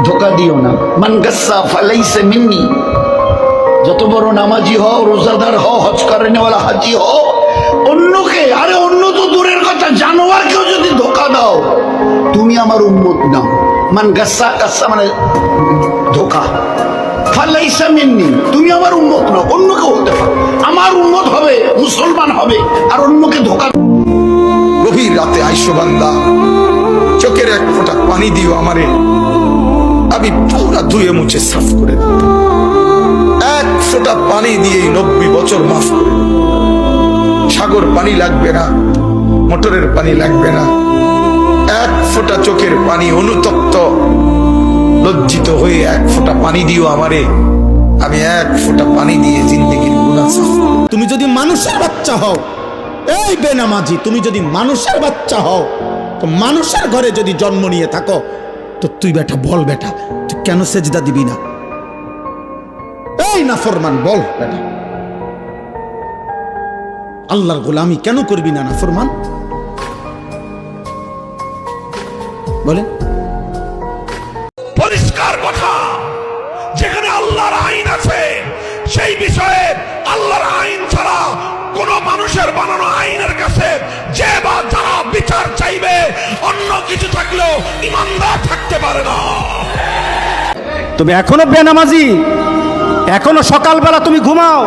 ধোকা দিও না। মান গাসসা ফালাইসা মিন্নি, যত বড় নামাজি হও, রোজাদার হও, হজ করেনেওয়ালা হাজি হও, অন্যকে, আরে অন্য তো দূরের কথা, জানোয়ারকেও যদি ধোকা দাও, তুমি আমার উম্মত নাও। মান গাসসা, গাসসা মানে ধোকা, ফালাইসা মিন্নি, তুমি আমার উম্মত নাও। অন্যকে হতে পারো, আমার উম্মত হবে, মুসলমান হবে, আর অন্যকে ধোকা। গভীর রাতে আইসো বান্দা, চোখের এক ফোঁটা পানি দিও আমারে, আমি পুরা ধুয়ে মুছে সাফ করে দেব। এক ফোঁটা পানি দিয়ে 90 বছর মাফ করে দেব। সাগর পানি লাগবে না, মোটরের পানি লাগবে না, এক ফোঁটা চোখের পানি, অনুতপ্ত লজ্জিত হয়ে এক ফোঁটা পানি দিও আমারে, আমি এক ফোঁটা পানি দিয়ে জিন্দেগির গুনাহ সাফ করে দেব। তুমি যদি মানুষের বাচ্চা হও, এই বেনামাজি, তুমি যদি মানুষের বাচ্চা হও, তো মানুষের ঘরে যদি জন্ম নিয়ে থাকো, তো তুই বেটা বল, বেটা তুই কেন সেজদা দিবি না? এই নাফরমান, বল বেটা, আল্লাহর গোলামি কেন করবি না নাফরমান? বলে পরিষ্কার কথা, যেখানে আল্লাহর আইন আছে সেই বিষয়ে আল্লাহর আইন ছাড়া কোন মানুষের বানানো আইনের কাছে যে বা যারা বিচার চাইবে, অন্য কিছু থাকলেও ইমানদার থাকতে পারে না। তুমি এখনো বেনামাজি, এখনো সকালবেলা তুমি ঘুমাও,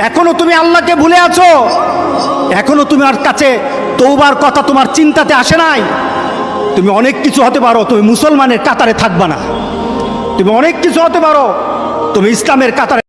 এখনো তুমি আল্লাহকে ভুলে আছো, এখনো তোমার কাছে তওবার কথা তোমার চিন্তাতে আসে নাই। তুমি অনেক কিছু হতে পারো, তুমি মুসলমানের কাতারে থাকবা না। তুমি অনেক কিছু হতে পারো, তুমি ইসলামের কাতারে